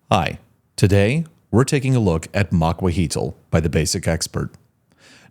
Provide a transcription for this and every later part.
Hi, today we're taking a look at Macuahuitl by the Basic Expert.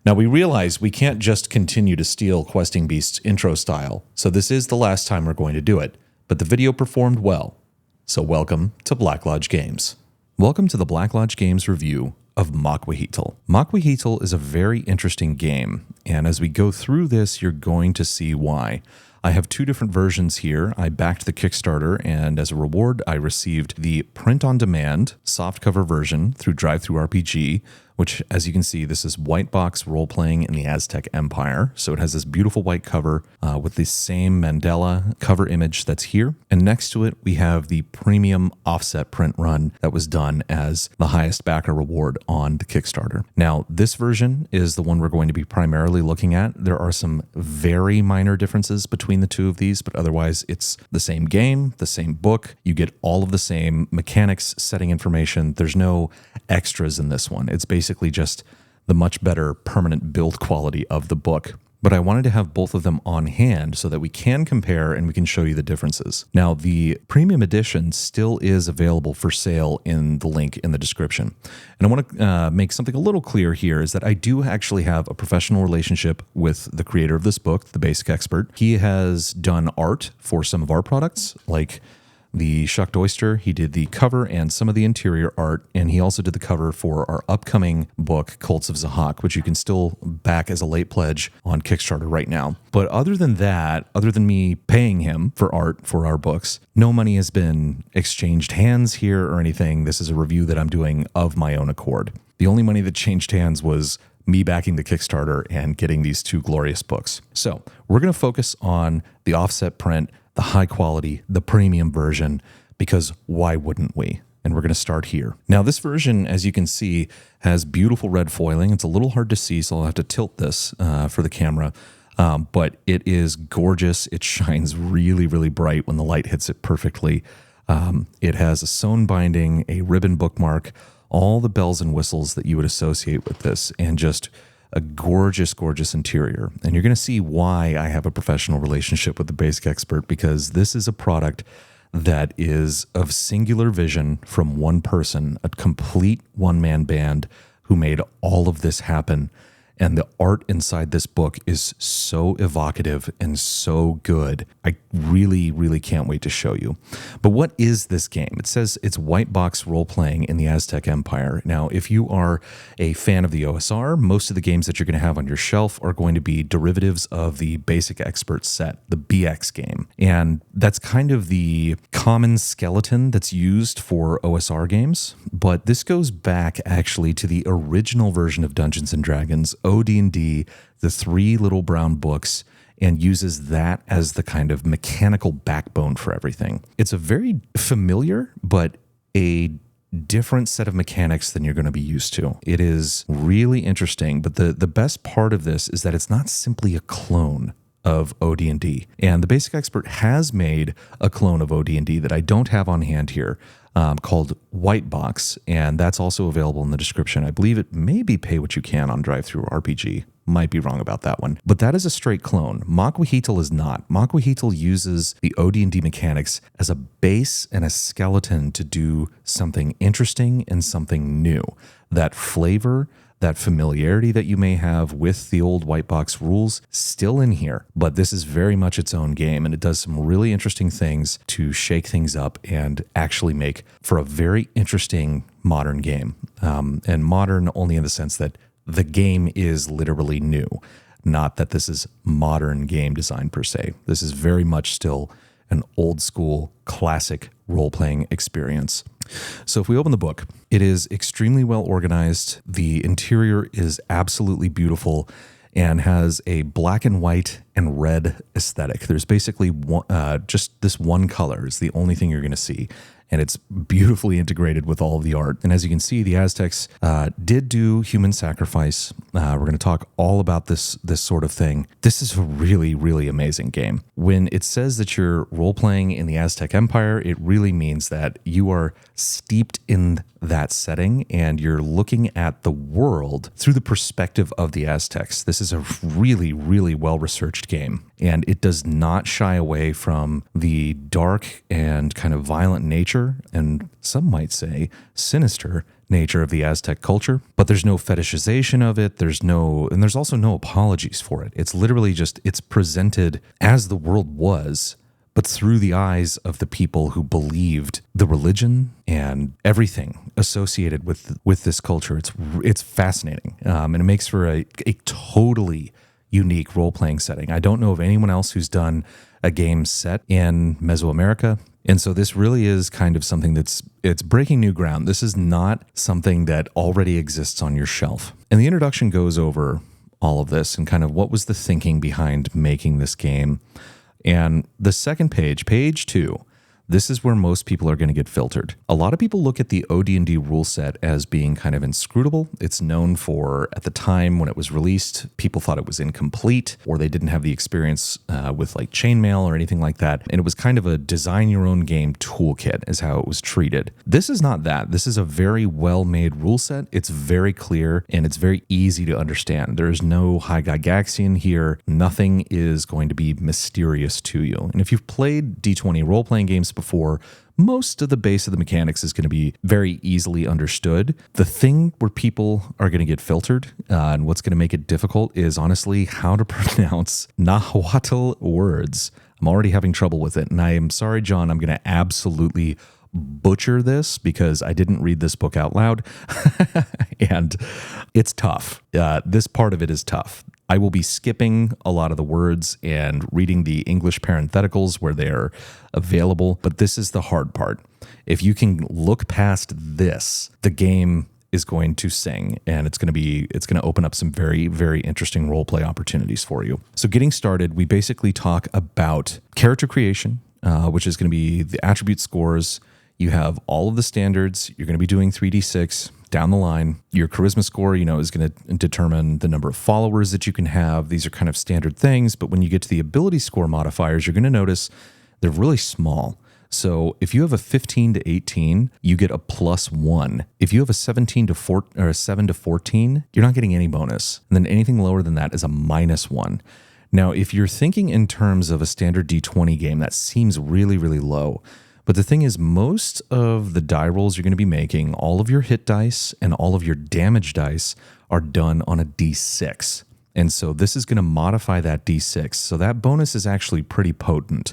Now we realize we can't just continue to steal Questing Beast's intro style, so this is the last time we're going to do it, but the video performed well. So welcome to Black Lodge Games. Welcome to the Black Lodge Games review of Macuahuitl. Macuahuitl is a very interesting game, and as we go through this, you're going to see why. I have two different versions here. I backed the Kickstarter, and as a reward, I received the print-on-demand softcover version through DriveThruRPG, which, as you can see, this is white box role-playing in the Aztec Empire. So it has this beautiful white cover with the same Mandela cover image that's here. And next to it, we have the premium offset print run that was done as the highest backer reward on the Kickstarter. Now, this version is the one we're going to be primarily looking at. There are some very minor differences between the two of these, but otherwise it's the same game, the same book. You get all of the same mechanics, setting information. There's no extras in this one. It's basically just the much better permanent build quality of the book. But I wanted to have both of them on hand so that we can compare and we can show you the differences. Now, the premium edition still is available for sale in the link in the description. And I want to make something a little clear here is that I do actually have a professional relationship with the creator of this book, the Basic Expert. He has done art for some of our products, like the Shucked Oyster. He did the cover and some of the interior art, and he also did the cover for our upcoming book, Cults of Zahak, which you can still back as a late pledge on Kickstarter right now. But other than that, other than me paying him for art for our books, no money has been exchanged hands here or anything. This is a review that I'm doing of my own accord. The only money that changed hands was me backing the Kickstarter and getting these two glorious books. So we're going to focus on the offset print, the high quality, the premium version, because why wouldn't we? And we're going to start here. Now, this version, as you can see, has beautiful red foiling. It's a little hard to see, so I'll have to tilt this for the camera. But it is gorgeous. It shines really, really bright when the light hits it perfectly. It has a sewn binding, a ribbon bookmark, all the bells and whistles that you would associate with this, and just a gorgeous, gorgeous interior. And you're going to see why I have a professional relationship with the Basic Expert, because this is a product that is of singular vision from one person, a complete one-man band who made all of this happen. And the art inside this book is so evocative and so good. I really, really can't wait to show you. But what is this game? It says it's white box role-playing in the Aztec Empire. Now, if you are a fan of the OSR, most of the games that you're going to have on your shelf are going to be derivatives of the Basic Expert set, the BX game. And that's kind of the common skeleton that's used for OSR games. But this goes back actually to the original version of Dungeons & Dragons, OD&D, the three little brown books, and uses that as the kind of mechanical backbone for everything. It's a very familiar, but a different set of mechanics than you're going to be used to. It is really interesting, but the best part of this is that it's not simply a clone of OD&D. And the Basic Expert has made a clone of OD&D that I don't have on hand here, called White Box, and that's also available in the description. I believe it may be pay what you can on DriveThruRPG. Might be wrong about that one. But that is a straight clone. Macuahuitl is not. Macuahuitl uses the OD&D mechanics as a base and a skeleton to do something interesting and something new. That flavor, that familiarity that you may have with the old white box rules, still in here, but this is very much its own game, and it does some really interesting things to shake things up and actually make for a very interesting modern game. And modern only in the sense that the game is literally new, not that this is modern game design per se. This is very much still an old school classic role-playing experience. So if we open the book, it is extremely well organized. The interior is absolutely beautiful and has a black and white and red aesthetic. There's basically just this one color is the only thing you're going to see. And it's beautifully integrated with all of the art. And as you can see, the Aztecs did do human sacrifice. We're going to talk all about this sort of thing. This is a really, really amazing game. When it says that you're role-playing in the Aztec Empire, it really means that you are steeped in that setting and you're looking at the world through the perspective of the Aztecs. This is a really, really well-researched game. And it does not shy away from the dark and kind of violent nature culture, and some might say sinister nature of the Aztec culture, but there's no fetishization of it. And there's also no apologies for it. It's literally just, it's presented as the world was, but through the eyes of the people who believed the religion and everything associated with this culture. It's fascinating, and it makes for a totally unique role-playing setting. I don't know of anyone else who's done a game set in Mesoamerica, and so this really is kind of something it's breaking new ground. This is not something that already exists on your shelf. And the introduction goes over all of this and kind of what was the thinking behind making this game. And the second page, page 2, this is where most people are going to get filtered. A lot of people look at the OD&D rule set as being kind of inscrutable. It's known for, at the time when it was released, people thought it was incomplete, or they didn't have the experience with like chainmail or anything like that. And it was kind of a design your own game toolkit is how it was treated. This is not that. This is a very well-made rule set. It's very clear and it's very easy to understand. There's no high Gygaxian here. Nothing is going to be mysterious to you. And if you've played D20 role-playing games before, most of the base of the mechanics is going to be very easily understood. The thing where people are going to get filtered and what's going to make it difficult is honestly how to pronounce Nahuatl words. I'm already having trouble with it, and I am sorry, John, I'm going to absolutely butcher this because I didn't read this book out loud, and it's tough. This part of it is tough. I will be skipping a lot of the words and reading the English parentheticals where they're available, but this is the hard part. If you can look past this, the game is going to sing, and it's going to open up some very, very interesting role play opportunities for you. So getting started, we basically talk about character creation, which is going to be the attribute scores. You have all of the standards. You're going to be doing 3d6 down the line. Your charisma score, is going to determine the number of followers that you can have. These are kind of standard things, but when you get to the ability score modifiers, you're going to notice they're really small. So if you have a 15 to 18, you get a +1. If you have a 17 to 4 or a 7 to 14, you're not getting any bonus. And then anything lower than that is a -1. Now, if you're thinking in terms of a standard D20 game, that seems really, really low. But the thing is, most of the die rolls you're going to be making, all of your hit dice and all of your damage dice are done on a D6. And so this is going to modify that D6. So that bonus is actually pretty potent.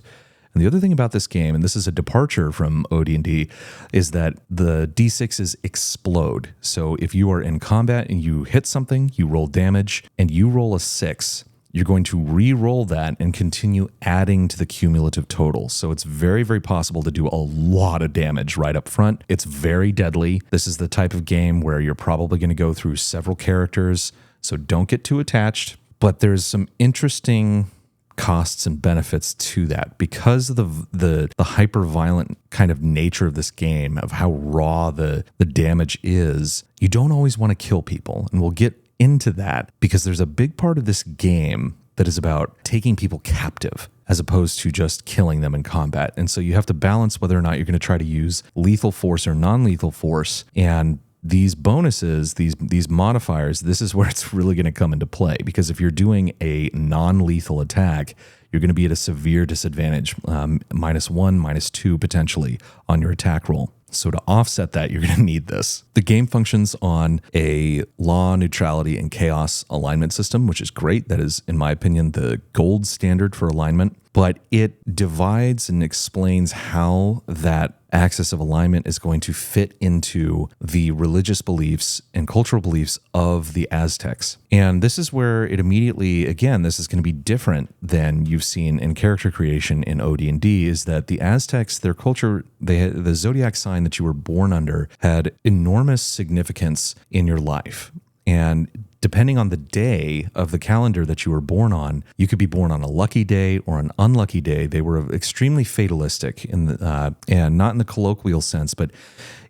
And the other thing about this game, and this is a departure from OD&D, is that the D6s explode. So if you are in combat and you hit something, you roll damage, and you roll a 6, you're going to re-roll that and continue adding to the cumulative total. So it's very, very possible to do a lot of damage right up front. It's very deadly. This is the type of game where you're probably going to go through several characters, so don't get too attached. But there's some interesting costs and benefits to that because of the hyper-violent kind of nature of this game, of how raw the damage is. You don't always want to kill people, and we'll get into that because there's a big part of this game that is about taking people captive as opposed to just killing them in combat. And so you have to balance whether or not you're going to try to use lethal force or non-lethal force. And these bonuses, these modifiers, this is where it's really going to come into play, because if you're doing a non-lethal attack, you're going to be at a severe disadvantage, -1, -2 potentially on your attack roll. So to offset that, you're going to need this. The game functions on a law, neutrality, and chaos alignment system, which is great. That is, in my opinion, the gold standard for alignment. But it divides and explains how that axis of alignment is going to fit into the religious beliefs and cultural beliefs of the Aztecs. And this is where it immediately, again, this is going to be different than you've seen in character creation in OD&D, is that the Aztecs, their culture, the zodiac sign that you were born under had enormous significance in your life. And depending on the day of the calendar that you were born on, you could be born on a lucky day or an unlucky day. They were extremely fatalistic and not in the colloquial sense, but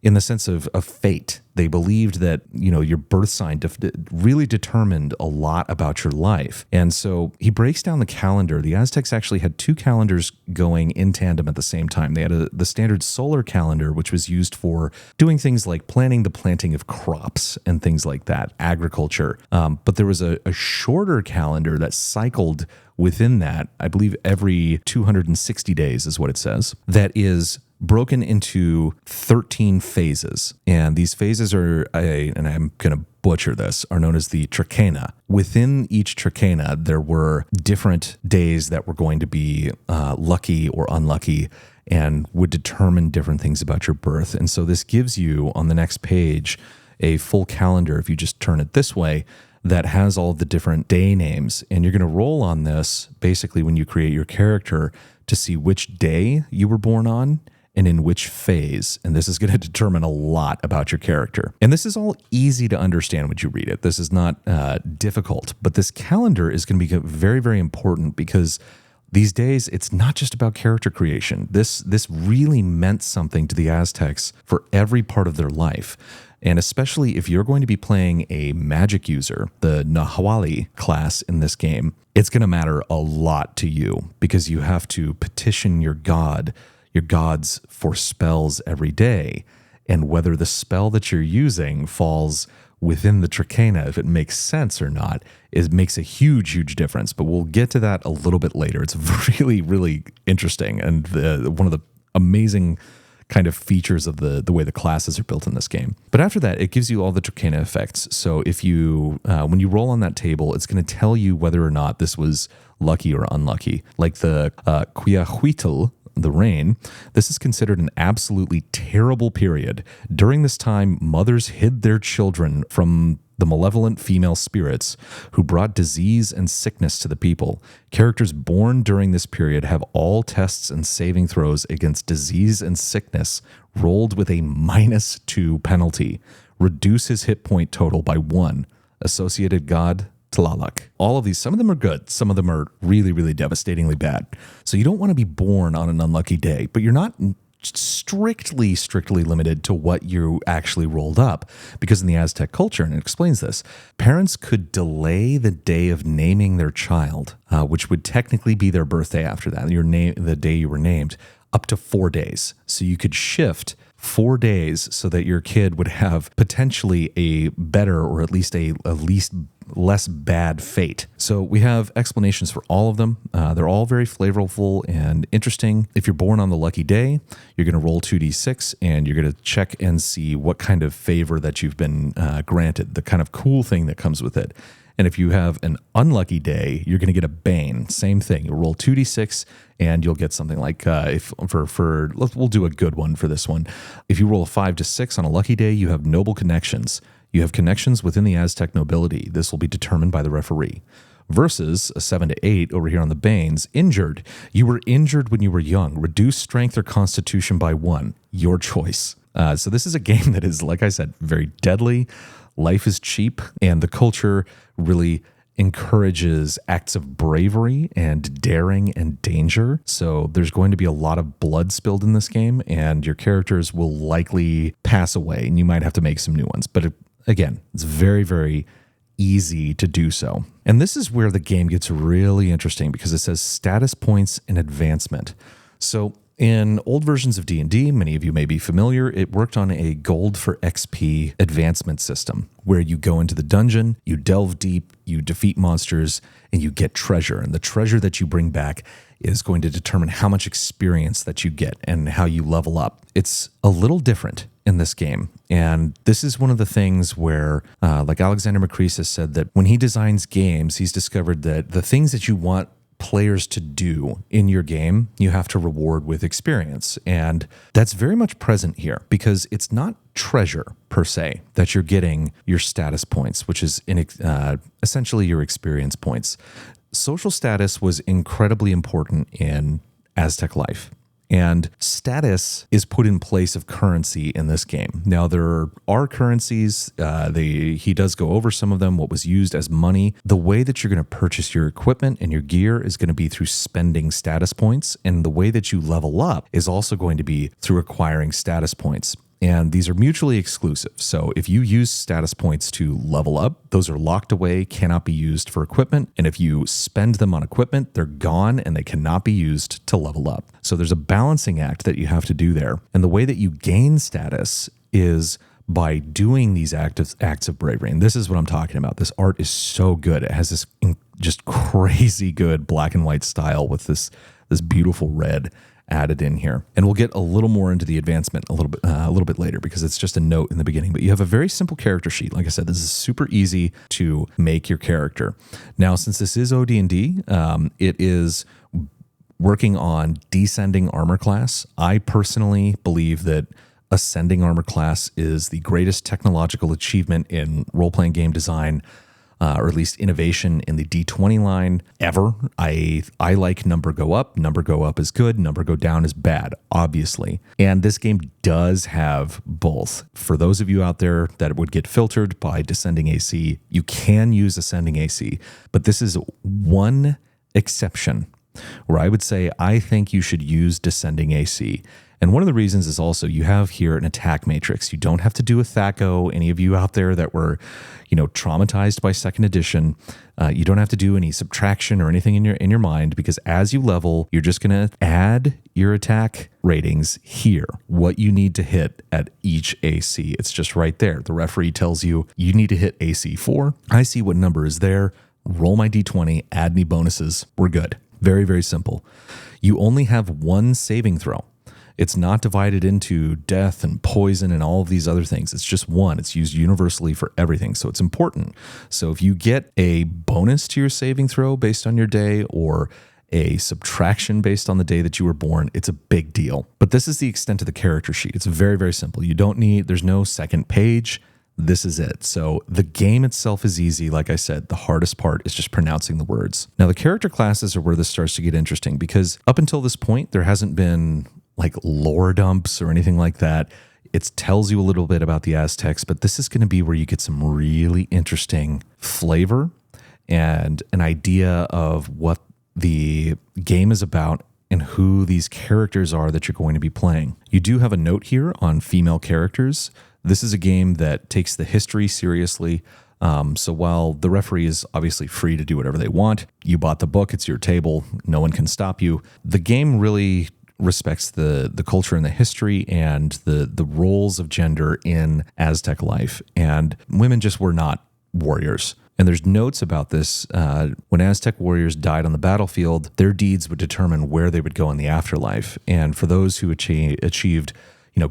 in the sense of fate. They believed that, your birth sign really determined a lot about your life. And so he breaks down the calendar. The Aztecs actually had 2 calendars going in tandem at the same time. They had the standard solar calendar, which was used for doing things like planning the planting of crops and things like that, agriculture. But there was a shorter calendar that cycled within that, I believe every 260 days is what it says, that is broken into 13 phases. And these phases are, and I'm going to butcher this, are known as the trachena. Within each trachena, there were different days that were going to be lucky or unlucky and would determine different things about your birth. And so this gives you, on the next page, a full calendar, if you just turn it this way, that has all the different day names. And you're going to roll on this basically when you create your character to see which day you were born on and in which phase. And this is going to determine a lot about your character. And this is all easy to understand when you read it. This is not difficult, but this calendar is going to be very, very important because these days, it's not just about character creation. This really meant something to the Aztecs for every part of their life. And especially if you're going to be playing a magic user, the Nahuali class in this game, it's going to matter a lot to you because you have to petition your gods for spells every day. And whether the spell that you're using falls within the trachena, if it makes sense or not, it makes a huge, huge difference. But we'll get to that a little bit later. It's really, really interesting and one of the amazing kind of features of the way the classes are built in this game. But after that, it gives you all the trachena effects. So if you, when you roll on that table, it's going to tell you whether or not this was lucky or unlucky. Like the Macuahuitl, the rain, this is considered an absolutely terrible period. During this time, mothers hid their children from the malevolent female spirits who brought disease and sickness to the people. Characters born during this period have all tests and saving throws against disease and sickness rolled with a -2 penalty. Reduce his hit point total by 1. Associated god, Tlaloc. All of these, some of them are good. Some of them are really, really devastatingly bad. So you don't want to be born on an unlucky day, but you're not strictly limited to what you actually rolled up, because in the Aztec culture, and it explains this, parents could delay the day of naming their child, which would technically be their birthday after that, the day you were named, up to 4 days. So you could shift 4 days so that your kid would have potentially a better or at least less bad fate. So we have explanations for all of them. They're all very flavorful and interesting. If you're born on the lucky day, you're going to roll 2d6 and you're going to check and see what kind of favor that you've been granted, the kind of cool thing that comes with it. And if you have an unlucky day, you're going to get a bane. Same thing. You'll roll 2d6 and you'll get something like, we'll do a good one for this one. If you roll a 5 to 6 on a lucky day, you have noble connections. You have connections within the Aztec nobility. This will be determined by the referee. Versus a 7 to 8 over here on the banes. Injured. You were injured when you were young. Reduce strength or constitution by 1. Your choice. So this is a game that is, like I said, very deadly. Life is cheap, and the culture really encourages acts of bravery and daring and danger. So there's going to be a lot of blood spilled in this game, and your characters will likely pass away, and you might have to make some new ones. But again, it's very, very easy to do so. And this is where the game gets really interesting because it says status points and advancement. So in old versions of D&D, many of you may be familiar, it worked on a gold for XP advancement system where you go into the dungeon, you delve deep, you defeat monsters, and you get treasure. And the treasure that you bring back is going to determine how much experience that you get and how you level up. It's a little different in this game. And this is one of the things where, like Alexander McCrease has said, that when he designs games, he's discovered that the things that you want players to do in your game, you have to reward with experience. And that's very much present here because it's not treasure per se that you're getting your status points, which is essentially your experience points. Social status was incredibly important in Aztec life. And status is put in place of currency in this game. Now, there are currencies. He does go over some of them, what was used as money. The way that you're going to purchase your equipment and your gear is going to be through spending status points. And the way that you level up is also going to be through acquiring status points. And these are mutually exclusive. So if you use status points to level up, those are locked away, cannot be used for equipment. And if you spend them on equipment, they're gone and they cannot be used to level up. So there's a balancing act that you have to do there. And the way that you gain status is by doing these acts of bravery. And this is what I'm talking about. This art is so good. It has this just crazy good black and white style with this beautiful red. added in here. And we'll get a little more into the advancement a little bit later because it's just a note in the beginning. But you have a very simple character sheet. Like I said, this is super easy to make your character. Now, since this is OD&D, it is working on descending armor class. I personally believe that ascending armor class is the greatest technological achievement in role-playing game design, or at least innovation in the D20 line ever. I like number go up. Number go up is good. Number go down is bad, obviously. And this game does have both. For those of you out there that would get filtered by descending AC, you can use ascending AC. But this is one exception where I would say I think you should use descending AC. And one of the reasons is also you have here an attack matrix. You don't have to do a THAC0. Any of you out there that were, traumatized by second edition, you don't have to do any subtraction or anything in your mind, because as you level, you're just going to add your attack ratings here, what you need to hit at each AC. It's just right there. The referee tells you need to hit AC 4. I see what number is there. Roll my D20, add any bonuses. We're good. Very, very simple. You only have one saving throw. It's not divided into death and poison and all of these other things. It's just one. It's used universally for everything. So it's important. So if you get a bonus to your saving throw based on your day, or a subtraction based on the day that you were born, it's a big deal. But this is the extent of the character sheet. It's very, very simple. There's no second page. This is it. So the game itself is easy. Like I said, the hardest part is just pronouncing the words. Now, the character classes are where this starts to get interesting, because up until this point, there hasn't been like lore dumps or anything like that. It tells you a little bit about the Aztecs, but this is going to be where you get some really interesting flavor and an idea of what the game is about and who these characters are that you're going to be playing. You do have a note here on female characters. This is a game that takes the history seriously. So while the referee is obviously free to do whatever they want, you bought the book, it's your table, no one can stop you. The game really respects the culture and the history and the roles of gender in Aztec life. And women just were not warriors. And there's notes about this. When Aztec warriors died on the battlefield, their deeds would determine where they would go in the afterlife. And for those who achieved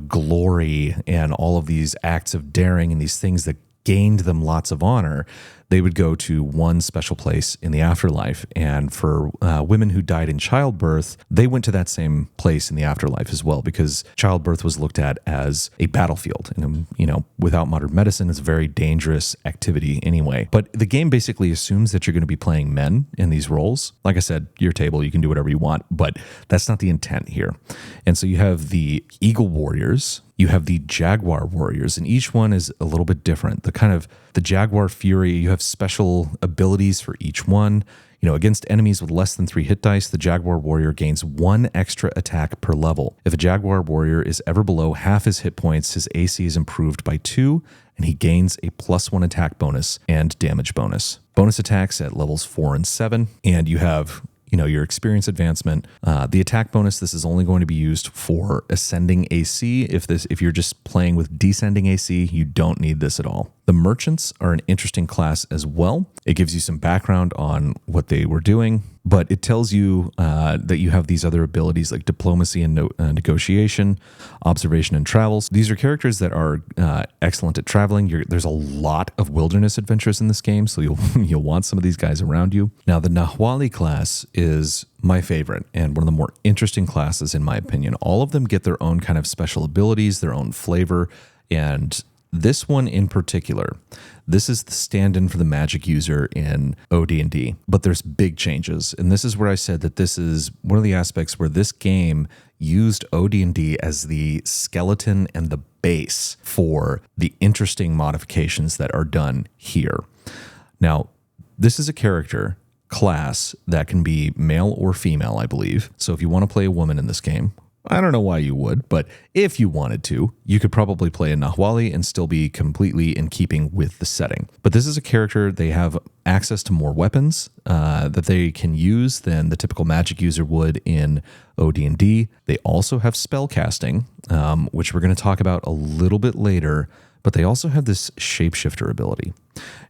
glory and all of these acts of daring and these things that gained them lots of honor, they would go to one special place in the afterlife. And for women who died in childbirth, they went to that same place in the afterlife as well, because childbirth was looked at as a battlefield. And, without modern medicine, it's a very dangerous activity anyway. But the game basically assumes that you're going to be playing men in these roles. Like I said, your table, you can do whatever you want, but that's not the intent here. And so you have the Eagle Warriors, you have the Jaguar Warriors, and each one is a little bit different. The Jaguar Fury, you have special abilities for each one. Against enemies with less than 3 hit dice, the Jaguar Warrior gains 1 extra attack per level. If a Jaguar Warrior is ever below half his hit points, his AC is improved by 2, and he gains a +1 attack bonus and damage bonus. Bonus attacks at levels 4 and 7, and you have your experience advancement. The attack bonus, this is only going to be used for ascending AC. If you're just playing with descending AC, you don't need this at all. The merchants are an interesting class as well. It gives you some background on what they were doing, but it tells you that you have these other abilities like diplomacy and negotiation, observation and travels. These are characters that are excellent at traveling. There's a lot of wilderness adventures in this game, so you'll want some of these guys around you. Now, the Nahuali class is my favorite and one of the more interesting classes in my opinion. All of them get their own kind of special abilities, their own flavor, and this one in particular, this is the stand-in for the magic user in OD&D, but there's big changes. And this is where I said that this is one of the aspects where this game used OD&D as the skeleton and the base for the interesting modifications that are done here. Now, this is a character class that can be male or female, I believe. So if you want to play a woman in this game, I don't know why you would, but if you wanted to, you could probably play a Nahuali and still be completely in keeping with the setting. But this is a character, they have access to more weapons that they can use than the typical magic user would in OD&D. They also have spell casting, which we're going to talk about a little bit later, but they also have this shapeshifter ability.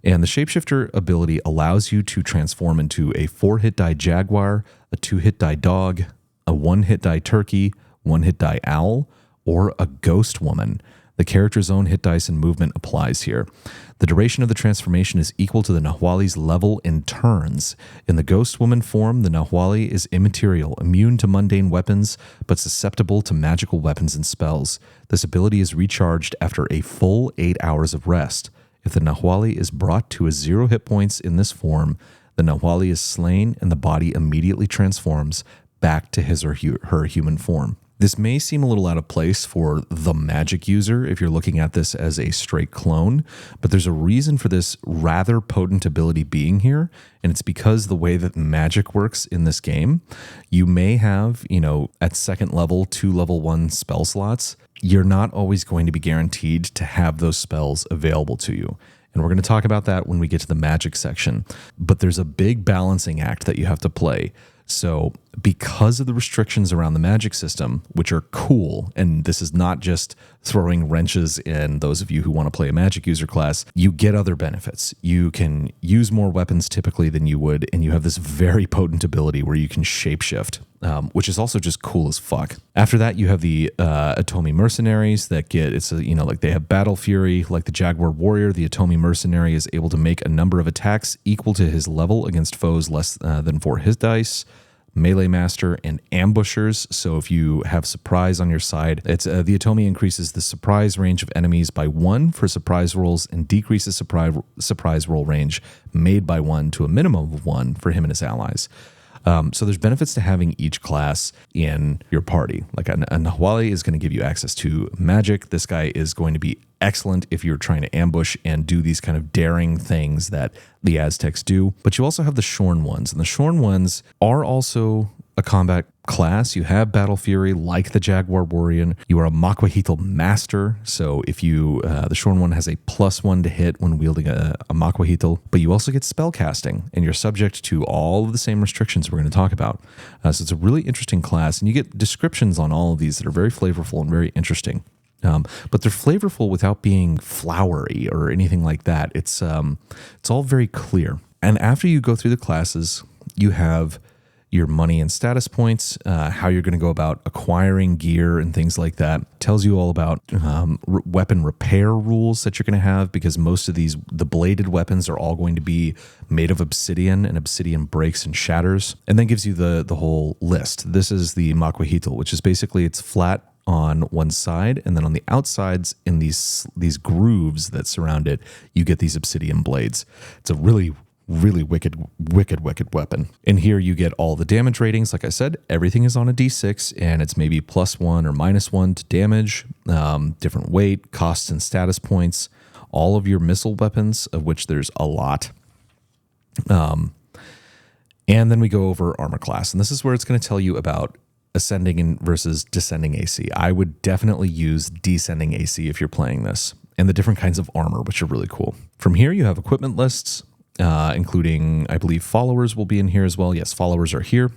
And the shapeshifter ability allows you to transform into a 4-hit die jaguar, a 2-hit die dog, a 1-hit die turkey, 1-hit die owl, or a ghost woman. The character's own hit dice and movement applies here. The duration of the transformation is equal to the Nahuali's level in turns. In the ghost woman form, the Nahuali is immaterial, immune to mundane weapons, but susceptible to magical weapons and spells. This ability is recharged after a full 8 hours of rest. If the Nahuali is brought to a 0 hit points in this form, the Nahuali is slain and the body immediately transforms back to his or her human form. This may seem a little out of place for the magic user if you're looking at this as a straight clone, but there's a reason for this rather potent ability being here, and it's because the way that magic works in this game, you may have, at second level, 2 level 1 spell slots. You're not always going to be guaranteed to have those spells available to you. And we're going to talk about that when we get to the magic section. But there's a big balancing act that you have to play. So because of the restrictions around the magic system, which are cool, and this is not just throwing wrenches in those of you who want to play a magic user class, you get other benefits. You can use more weapons typically than you would, and you have this very potent ability where you can shapeshift, which is also just cool as fuck. After that, you have the Atomi mercenaries that they have battle fury. Like the Jaguar warrior, the Atomi mercenary is able to make a number of attacks equal to his level against foes less than 4 hit dice. Melee master and ambushers. So if you have surprise on your side, it's the Atomi increases the surprise range of enemies by 1 for surprise rolls and decreases surprise roll range made by 1 to a minimum of 1 for him and his allies. So there's benefits to having each class in your party. Like a Nahuali is going to give you access to magic. This guy is going to be excellent if you're trying to ambush and do these kind of daring things that the Aztecs do. But you also have the Shorn ones, and the Shorn ones are also a combat class. You have battle fury like the Jaguar warrior. You are a Macuahuitl master. So if the Shorn one has a +1 to hit when wielding a Macuahuitl, but you also get spell casting, and you're subject to all of the same restrictions we're going to talk about. So it's a really interesting class, and you get descriptions on all of these that are very flavorful and very interesting. But they're flavorful without being flowery or anything like that. It's all very clear. And after you go through the classes, you have your money and status points, how you're going to go about acquiring gear and things like that. Tells you all about weapon repair rules that you're going to have, because most of the bladed weapons are all going to be made of obsidian, and obsidian breaks and shatters. And then gives you the whole list. This is the Macuahuitl, which is basically it's flat on one side, and then on the outsides in these grooves that surround it, you get these obsidian blades. It's a really wicked weapon. And here you get all the damage ratings. Like I said, everything is on a d6, and it's maybe +1 or -1 to damage, different weight, costs and status points, all of your missile weapons, of which there's a lot. And then we go over armor class, and this is where it's going to tell you about ascending versus descending AC. I would definitely use descending AC if you're playing this, and the different kinds of armor, which are really cool. From here, you have equipment lists, including, I believe, followers will be in here as well. Yes, followers are here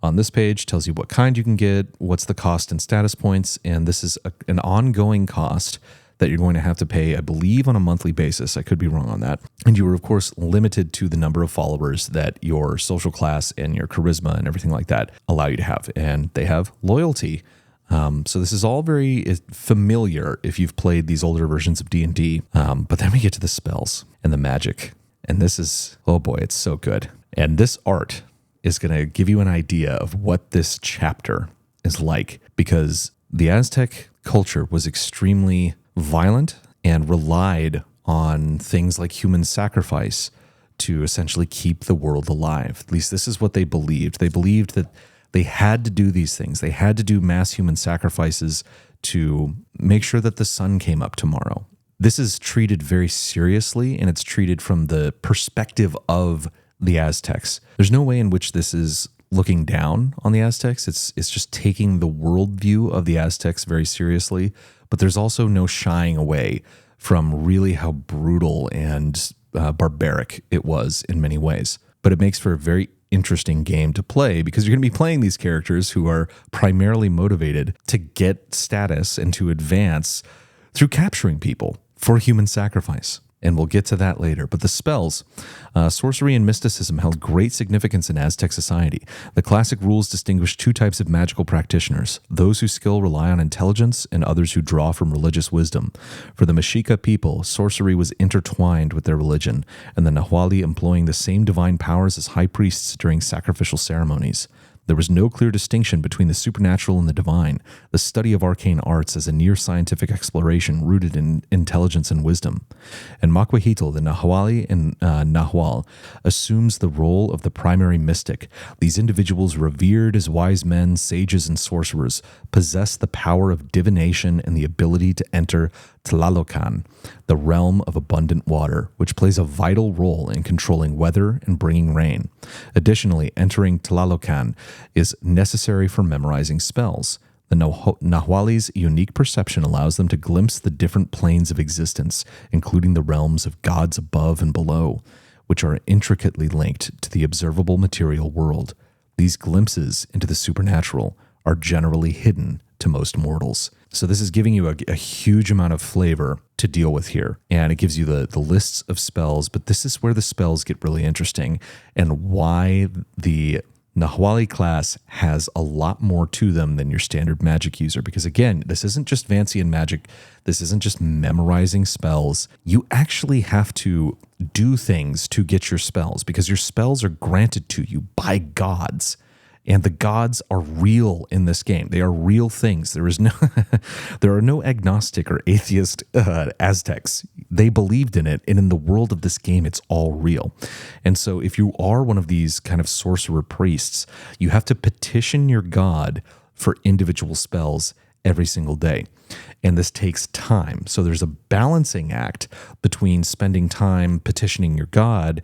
on this page. Tells you what kind you can get, what's the cost and status points, and this is an ongoing cost that you're going to have to pay, I believe, on a monthly basis. I could be wrong on that. And you are, of course, limited to the number of followers that your social class and your charisma and everything like that allow you to have. And they have loyalty. So this is all very familiar if you've played these older versions of D&D. But then we get to the spells and the magic. And this is, oh boy, it's so good. And this art is going to give you an idea of what this chapter is like, because the Aztec culture was extremely violent and relied on things like human sacrifice to essentially keep the world alive. At least this is what they believed. They believed that they had to do these things. They had to do mass human sacrifices to make sure that the sun came up tomorrow. This is treated very seriously, and it's treated from the perspective of the Aztecs. There's no way in which this is looking down on the Aztecs. It's just taking the worldview of the Aztecs very seriously, but there's also no shying away from really how brutal and barbaric it was in many ways. But it makes for a very interesting game to play, because you're going to be playing these characters who are primarily motivated to get status and to advance through capturing people for human sacrifice. and we'll get to that later. But the spells, sorcery and mysticism held great significance in Aztec society. The classic rules distinguish two types of magical practitioners, those whose skill rely on intelligence and others who draw from religious wisdom. For the Mexica people, sorcery was intertwined with their religion, and the Nahuali employing the same divine powers as high priests during sacrificial ceremonies. There was no clear distinction between the supernatural and the divine, the study of arcane arts as a near-scientific exploration rooted in intelligence and wisdom. And Macuahuitl, the Nahuali and Nahual, assumes the role of the primary mystic. These individuals, revered as wise men, sages, and sorcerers, possess the power of divination and the ability to enter Tlalocan, the realm of abundant water, which plays a vital role in controlling weather and bringing rain. Additionally, entering Tlalocan is necessary for memorizing spells. The Nahuali's unique perception allows them to glimpse the different planes of existence, including the realms of gods above and below, which are intricately linked to the observable material world. These glimpses into the supernatural are generally hidden to most mortals. So this is giving you a huge amount of flavor to deal with here. And it gives you the lists of spells, but this is where the spells get really interesting and why the Nahuali class has a lot more to them than your standard magic user. Because again, this isn't just fancy and magic. This isn't just memorizing spells. You actually have to do things to get your spells because your spells are granted to you by gods. And the gods are real in this game. They are real things. There are no agnostic or atheist Aztecs. They believed in it, and in the world of this game, it's all real. And so if you are one of these kind of sorcerer priests, you have to petition your god for individual spells every single day. And this takes time. So there's a balancing act between spending time petitioning your god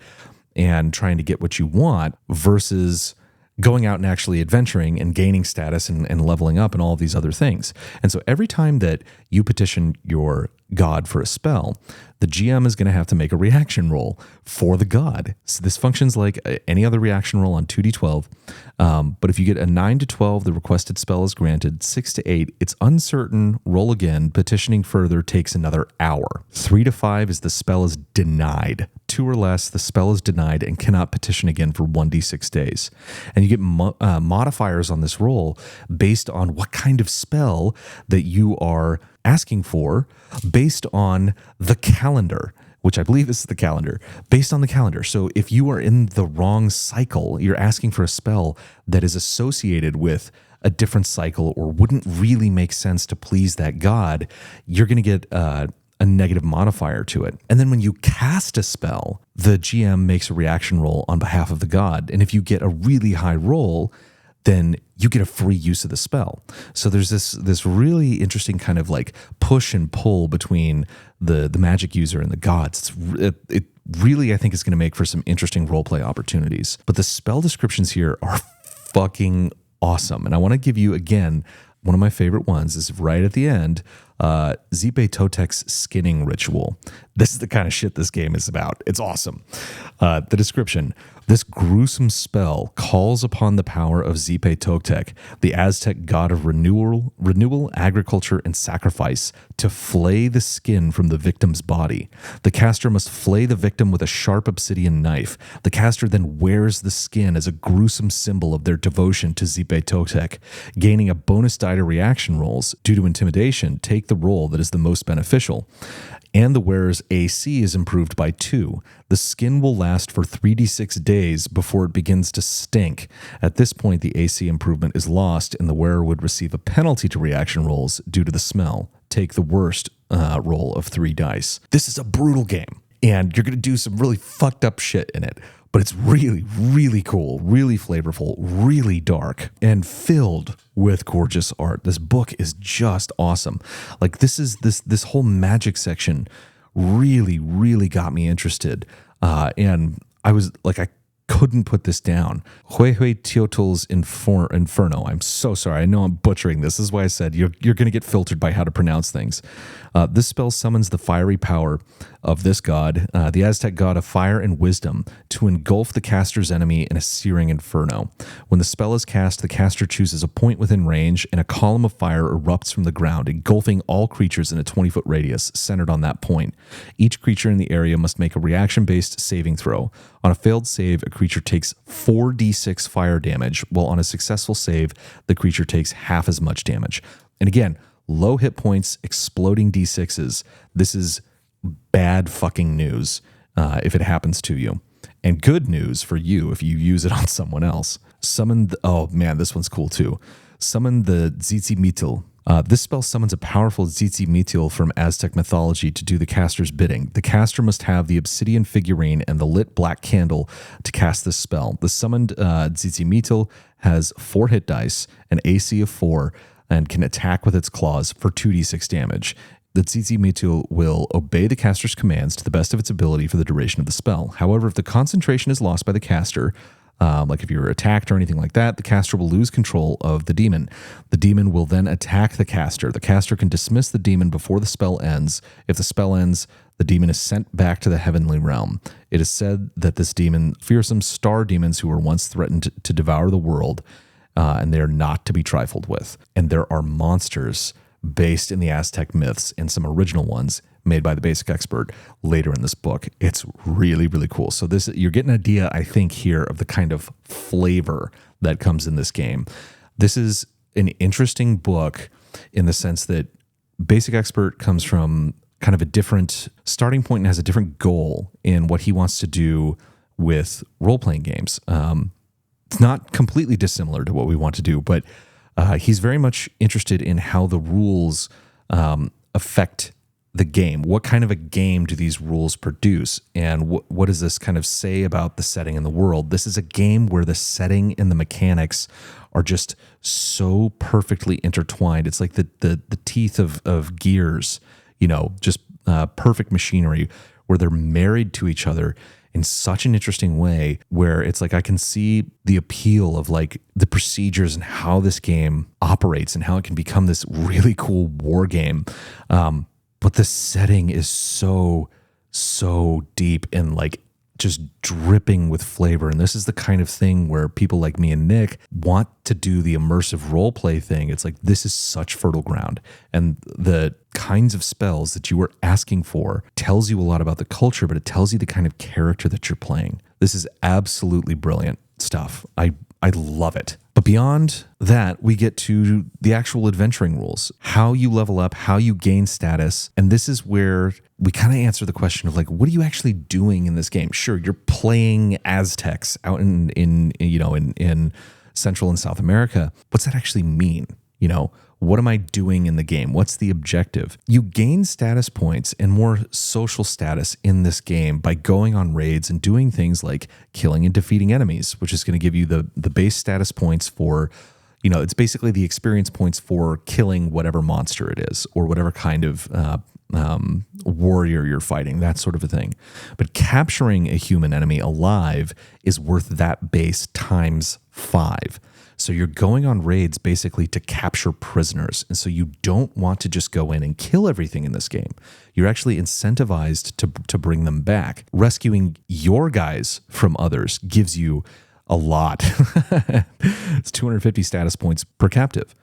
and trying to get what you want versus going out and actually adventuring and gaining status and leveling up and all of these other things. And so every time that you petition your god for a spell, the GM is going to have to make a reaction roll for the god. So this functions like any other reaction roll on 2d12. But if you get a 9 to 12, the requested spell is granted. 6 to 8, it's uncertain. Roll again. Petitioning further takes another hour. 3 to 5 is the spell is denied. 2 or less, the spell is denied and cannot petition again for 1d6 days. And you get modifiers on this roll based on what kind of spell that you are asking for based on the calendar, which I believe this is the calendar, based on the calendar. So if you are in the wrong cycle, you're asking for a spell that is associated with a different cycle or wouldn't really make sense to please that god, you're going to get a negative modifier to it. And then when you cast a spell, the GM makes a reaction roll on behalf of the god. And if you get a really high roll, then you get a free use of the spell. So there's this really interesting kind of like push and pull between the magic user and the gods. It really, I think, is going to make for some interesting roleplay opportunities. But the spell descriptions here are fucking awesome. And I want to give you, again, one of my favorite ones is right at the end, Zipe Totek's skinning ritual. This is the kind of shit this game is about. It's awesome. The description: this gruesome spell calls upon the power of Zipe Totek, the Aztec god of renewal, agriculture, and sacrifice, to flay the skin from the victim's body. The caster must flay the victim with a sharp obsidian knife. The caster then wears the skin as a gruesome symbol of their devotion to Zipe Totek. Gaining a bonus die to reaction rolls due to intimidation, take the roll that is the most beneficial. And the wearer's AC is improved by 2. The skin will last for 3d6 days before it begins to stink. At this point, the AC improvement is lost, and the wearer would receive a penalty to reaction rolls due to the smell. Take the worst roll of 3 dice. This is a brutal game, and you're going to do some really fucked up shit in it. But it's really, really cool, really flavorful, really dark, and filled with gorgeous art. This book is just awesome. Like this whole magic section really, really got me interested. And I was like, I couldn't put this down. Huehueteotl's Inferno. I'm so sorry. I know I'm butchering this. This is why I said you're going to get filtered by how to pronounce things. This spell summons the fiery power of this god, the Aztec god of fire and wisdom, to engulf the caster's enemy in a searing inferno. When the spell is cast, the caster chooses a point within range, and a column of fire erupts from the ground, engulfing all creatures in a 20-foot radius centered on that point. Each creature in the area must make a reaction-based saving throw. On a failed save, a creature takes 4d6 fire damage, while on a successful save, the creature takes half as much damage. And again, low hit points, exploding d6s. This is bad fucking news if it happens to you. And good news for you if you use it on someone else. Oh man, this one's cool too. Summon the Tzitzimítl. This spell summons a powerful Tzitzimítl from Aztec mythology to do the caster's bidding. The caster must have the obsidian figurine and the lit black candle to cast this spell. The summoned Tzitzimítl has 4 hit dice, an AC of 4, and can attack with its claws for 2d6 damage. The Tzitzimítl will obey the caster's commands to the best of its ability for the duration of the spell. However, if the concentration is lost by the caster, like if you're attacked or anything like that, the caster will lose control of the demon. The demon will then attack the caster. The caster can dismiss the demon before the spell ends. If the spell ends, the demon is sent back to the heavenly realm. It is said that this demon, fearsome star demons who were once threatened to devour the world, and they are not to be trifled with. And there are monsters based in the Aztec myths and some original ones made by the basic expert later in this book. It's really, really cool. So you're getting an idea, I think, here of the kind of flavor that comes in this game. This is an interesting book in the sense that basic expert comes from kind of a different starting point and has a different goal in what he wants to do with role-playing games. It's not completely dissimilar to what we want to do, but he's very much interested in how the rules affect the game. What kind of a game do these rules produce? And what does this kind of say about the setting and the world? This is a game where the setting and the mechanics are just so perfectly intertwined. It's like the teeth of gears, just perfect machinery where they're married to each other in such an interesting way where it's like I can see the appeal of like the procedures and how this game operates and how it can become this really cool war game. But the setting is so deep and like just dripping with flavor. And this is the kind of thing where people like me and Nick want to do the immersive role play thing. It's like, this is such fertile ground. And the kinds of spells that you were asking for tells you a lot about the culture, but it tells you the kind of character that you're playing. This is absolutely brilliant stuff. I love it. But beyond that, we get to the actual adventuring rules, how you level up, how you gain status. And this is where we kind of answer the question of like, what are you actually doing in this game? Sure, you're playing Aztecs out in Central and South America. What's that actually mean? What am I doing in the game? What's the objective? You gain status points and more social status in this game by going on raids and doing things like killing and defeating enemies, which is going to give you the base status points for, it's basically the experience points for killing whatever monster it is or whatever kind of warrior you're fighting, that sort of a thing. But capturing a human enemy alive is worth that base times 5. So you're going on raids basically to capture prisoners. And so you don't want to just go in and kill everything in this game. You're actually incentivized to bring them back. Rescuing your guys from others gives you a lot. It's 250 status points per captive.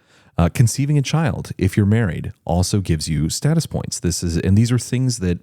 Conceiving a child, if you're married, also gives you status points. And these are things that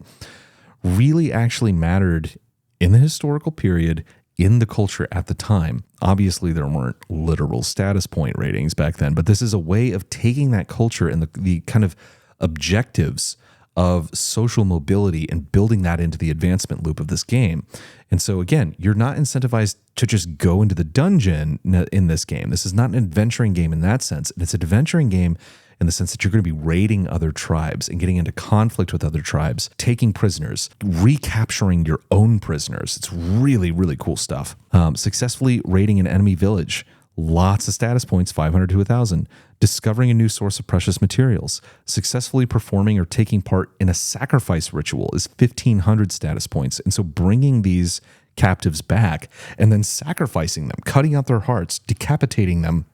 really actually mattered in the historical period, in the culture at the time. Obviously, there weren't literal status point ratings back then, but this is a way of taking that culture and the kind of objectives of social mobility and building that into the advancement loop of this game. And so again, you're not incentivized to just go into the dungeon in this game. This is not an adventuring game in that sense. It's an adventuring game in the sense that you're going to be raiding other tribes and getting into conflict with other tribes, taking prisoners, recapturing your own prisoners. It's really, really cool stuff. Successfully raiding an enemy village. Lots of status points, 500 to 1,000. Discovering a new source of precious materials. Successfully performing or taking part in a sacrifice ritual is 1,500 status points. And so bringing these captives back and then sacrificing them, cutting out their hearts, decapitating them,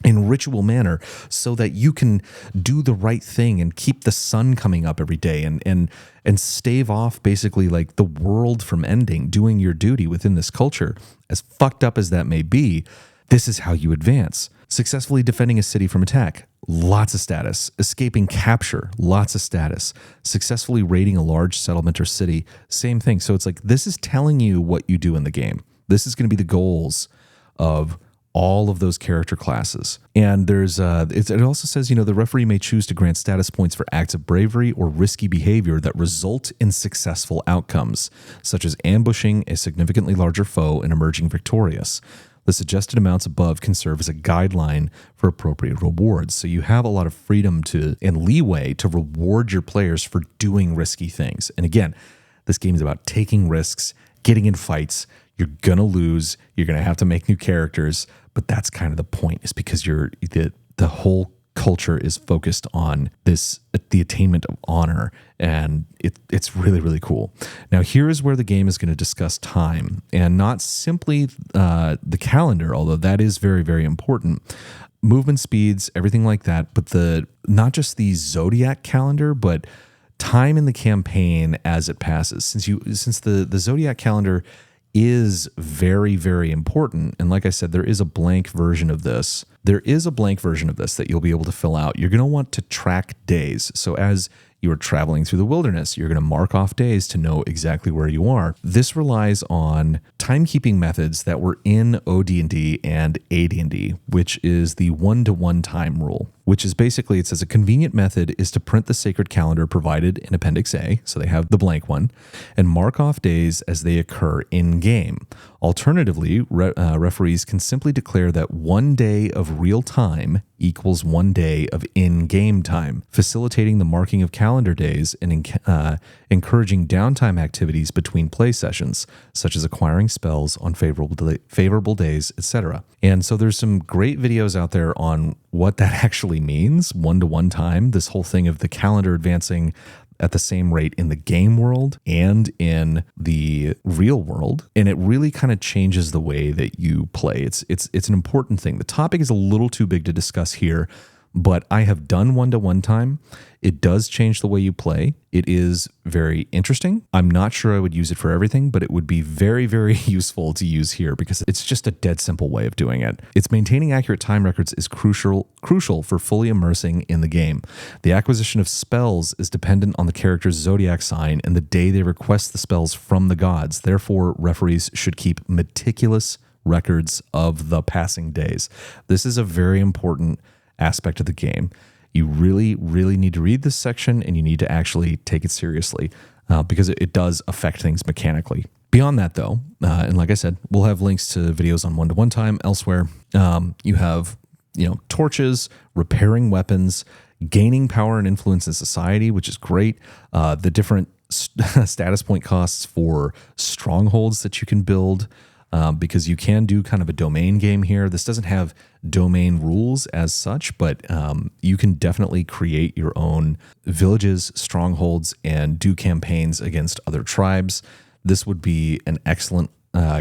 in ritual manner so that you can do the right thing and keep the sun coming up every day and stave off basically like the world from ending, doing your duty within this culture. As fucked up as that may be, this is how you advance. Successfully defending a city from attack, lots of status. Escaping capture, lots of status. Successfully raiding a large settlement or city, same thing. So it's like, this is telling you what you do in the game. This is going to be the goals of all of those character classes. And there's it also says, the referee may choose to grant status points for acts of bravery or risky behavior that result in successful outcomes, such as ambushing a significantly larger foe and emerging victorious. The suggested amounts above can serve as a guideline for appropriate rewards. So you have a lot of freedom and leeway to reward your players for doing risky things. And again, this game is about taking risks, getting in fights. You're going to lose. You're going to have to make new characters. But that's kind of the point, is because the whole culture is focused on the attainment of honor. And it's really, really cool. Now, here is where the game is going to discuss time, and not simply the calendar, although that is very, very important. Movement speeds, everything like that, but not just the zodiac calendar, but time in the campaign as it passes. Since the zodiac calendar is very, very important. And like I said, there is a blank version of this. That you'll be able to fill out. You're going to want to track days. So as you are traveling through the wilderness, you're going to mark off days to know exactly where you are. This relies on timekeeping methods that were in OD&D and AD&D, which is the 1-to-1 time rule, which is basically, it says a convenient method is to print the sacred calendar provided in Appendix A, so they have the blank one, and mark off days as they occur in-game. Alternatively, referees can simply declare that 1 day of real time equals 1 day of in-game time, facilitating the marking of calendar days and encouraging downtime activities between play sessions, such as acquiring spells on favorable days, etc. And so there's some great videos out there on what that actually means, 1-to-1 time, this whole thing of the calendar advancing at the same rate in the game world and in the real world. And it really kind of changes the way that you play. It's an important thing. The topic is a little too big to discuss here, but I have done 1-to-1 time. It does change the way you play. It is very interesting. I'm not sure I would use it for everything, but it would be very, very useful to use here because it's just a dead simple way of doing it. It's maintaining accurate time records is crucial for fully immersing in the game. The acquisition of spells is dependent on the character's zodiac sign and the day they request the spells from the gods. Therefore, referees should keep meticulous records of the passing days. This is a very important aspect of the game. You really, really need to read this section, and you need to actually take it seriously because it does affect things mechanically. Beyond that, though, and like I said, we'll have links to videos on 1-to-1 time elsewhere. You have, torches, repairing weapons, gaining power and influence in society, which is great. The different status point costs for strongholds that you can build. Because you can do kind of a domain game here. This doesn't have domain rules as such, but you can definitely create your own villages, strongholds, and do campaigns against other tribes. This would be an excellent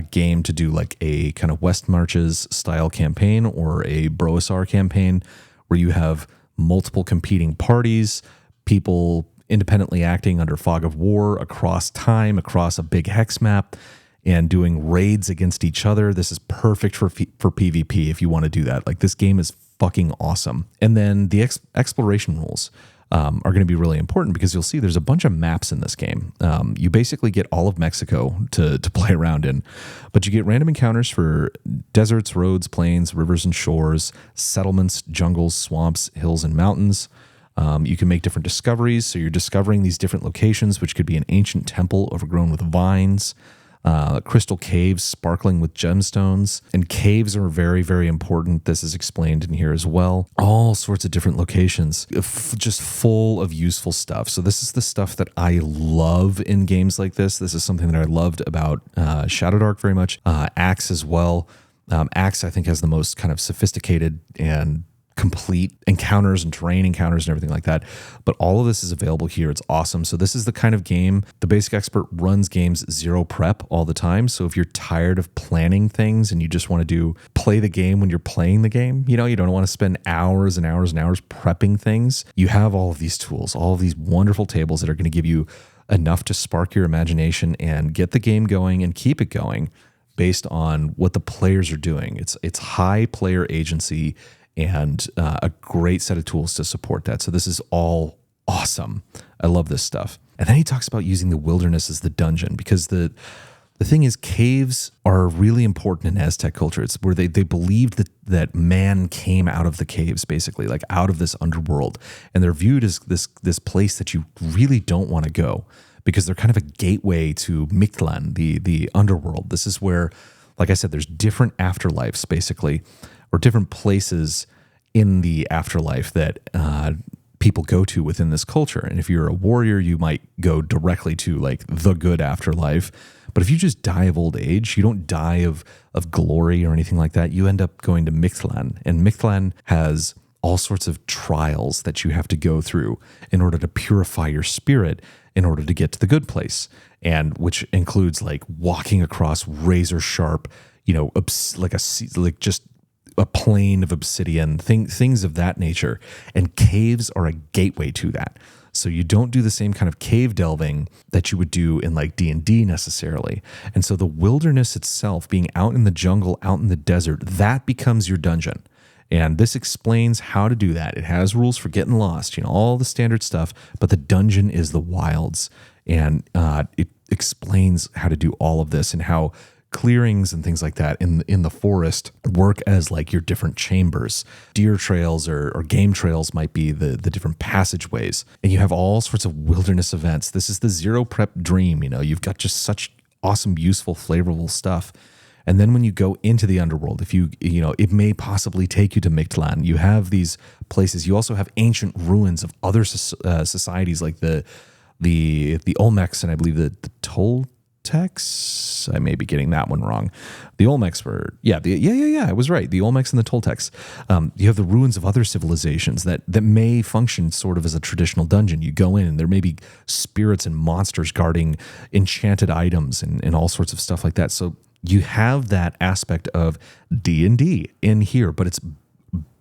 game to do like a kind of West Marches style campaign or a Broasar campaign where you have multiple competing parties, people independently acting under fog of war across time, across a big hex map, and doing raids against each other. This is perfect for PvP if you want to do that. Like, this game is fucking awesome. And then the exploration rules are going to be really important because you'll see there's a bunch of maps in this game. You basically get all of Mexico to play around in, but you get random encounters for deserts, roads, plains, rivers and shores, settlements, jungles, swamps, hills, and mountains. You can make different discoveries. So you're discovering these different locations, which could be an ancient temple overgrown with vines, crystal caves sparkling with gemstones, and caves are very, very important. This is explained in here as well. All sorts of different locations, just full of useful stuff. So this is the stuff that I love in games like this. This is something that I loved about Shadowdark very much. Axe as well. Axe, I think, has the most kind of sophisticated and complete encounters and terrain encounters and everything like that. But all of this is available here. It's awesome. So this is the kind of game, the Basic Expert runs games zero prep all the time. So if you're tired of planning things and you just want to play the game when you're playing the game, you don't want to spend hours and hours and hours prepping things. You have all of these tools, all of these wonderful tables that are going to give you enough to spark your imagination and get the game going and keep it going based on what the players are doing. It's high player agency and a great set of tools to support that. So this is all awesome. I love this stuff. And then he talks about using the wilderness as the dungeon, because the thing is, caves are really important in Aztec culture. It's where they believed that man came out of the caves, basically, like out of this underworld. And they're viewed as this place that you really don't want to go, because they're kind of a gateway to Mictlan, the underworld. This is where, like I said, there's different afterlives, basically, or different places in the afterlife that people go to within this culture. And if you're a warrior, you might go directly to like the good afterlife. But if you just die of old age, you don't die of glory or anything like that. You end up going to Mictlan. And Mictlan has all sorts of trials that you have to go through in order to purify your spirit in order to get to the good place. And which includes like walking across razor sharp, just a plane of obsidian, things of that nature. And caves are a gateway to that. So you don't do the same kind of cave delving that you would do in like D&D necessarily. And so the wilderness itself, being out in the jungle, out in the desert, that becomes your dungeon. And this explains how to do that. It has rules for getting lost, all the standard stuff, but the dungeon is the wilds. And it explains how to do all of this and how clearings and things like that in the forest work as like your different chambers. Deer trails or game trails might be the different passageways. And you have all sorts of wilderness events. This is the zero prep dream. You've got just such awesome, useful, flavorful stuff. And then when you go into the underworld, if it may possibly take you to Mictlan. You have these places. You also have ancient ruins of other societies like the Olmecs, and I believe the Toltecs. I may be getting that one wrong. The Olmecs were, I was right. The Olmecs and the Toltecs. You have the ruins of other civilizations that may function sort of as a traditional dungeon. You go in and there may be spirits and monsters guarding enchanted items and all sorts of stuff like that. So you have that aspect of D&D in here, but it's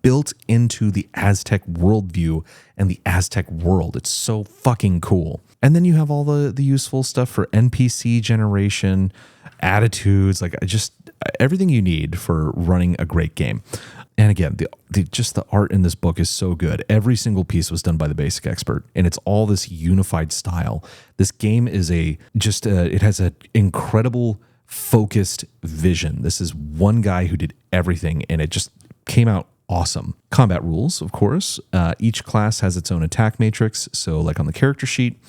built into the Aztec worldview and the Aztec world. It's so fucking cool. And then you have all the useful stuff for NPC generation, attitudes, like just everything you need for running a great game. And again, the art in this book is so good. Every single piece was done by the Basic Expert, and it's all this unified style. This game is it has an incredible focused vision. This is one guy who did everything, and it just came out awesome. Combat rules, of course. Each class has its own attack matrix. So like on the character sheet,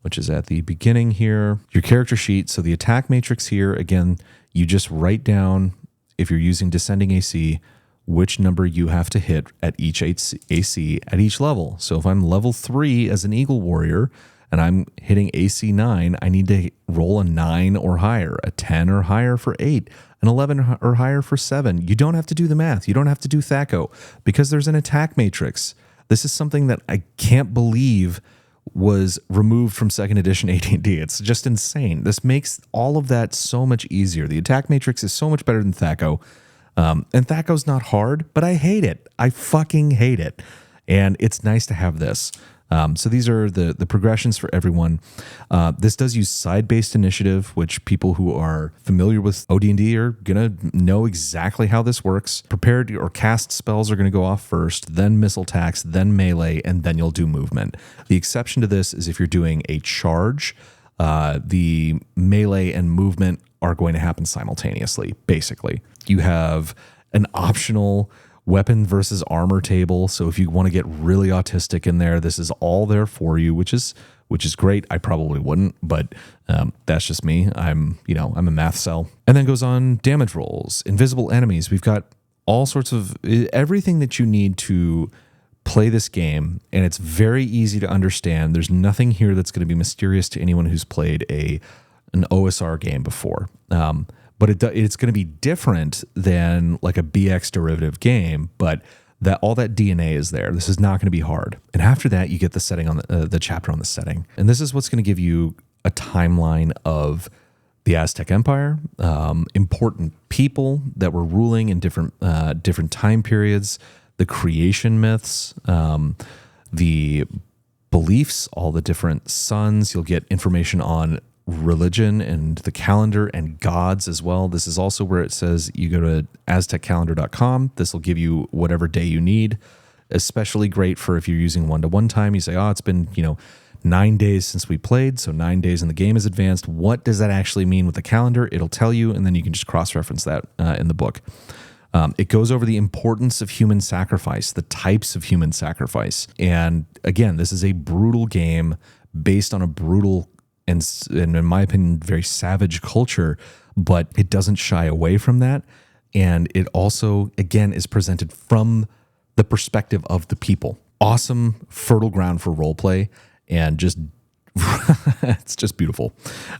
which is at the beginning here, your character sheet. So the attack matrix here, again, you just write down, if you're using descending AC, which number you have to hit at each AC at each level. So if I'm level 3 as an Eagle Warrior and I'm hitting AC 9, I need to roll a 9 or higher, a 10 or higher for 8, an 11 or higher for 7. You don't have to do the math. You don't have to do THAC0 because there's an attack matrix. This is something that I can't believe was removed from 2nd edition AD&D. It's just insane. This makes all of that so much easier. The attack matrix is so much better than THAC0. And THAC0's not hard, but I hate it. I fucking hate it. And it's nice to have this. So these are the progressions for everyone. This does use side-based initiative, which people who are familiar with OD&D are going to know exactly how this works. Prepared or cast spells are going to go off first, then missile attacks, then melee, and then you'll do movement. The exception to this is if you're doing a charge, the melee and movement are going to happen simultaneously, basically. You have an optional weapon versus armor table. So if you want to get really autistic in there, this is all there for you, which is great. I probably wouldn't, but that's just me. I'm a math cell. And then goes on damage rolls, invisible enemies. We've got all sorts of everything that you need to play this game, and it's very easy to understand. There's nothing here that's going to be mysterious to anyone who's played an OSR game before. but it's going to be different than like a BX derivative game, but that all that DNA is there. This is not going to be hard. And after that, you get the setting on the chapter on the setting. And this is what's going to give you a timeline of the Aztec Empire, important people that were ruling in different time periods, the creation myths, the beliefs, all the different suns. You'll get information on religion and the calendar and gods as well. This is also where it says you go to azteccalendar.com. This will give you whatever day you need. Especially great for if you're using one-to-one time. You say, oh, it's been 9 days since we played, so 9 days in the game is advanced. What does that actually mean with the calendar? It'll tell you, and then you can just cross-reference that in the book. It goes over the importance of human sacrifice, the types of human sacrifice. And again, this is a brutal game based on a brutal and in my opinion, very savage culture, but it doesn't shy away from that. And it also, again, is presented from the perspective of the people. Awesome, fertile ground for roleplay, and just it's just beautiful.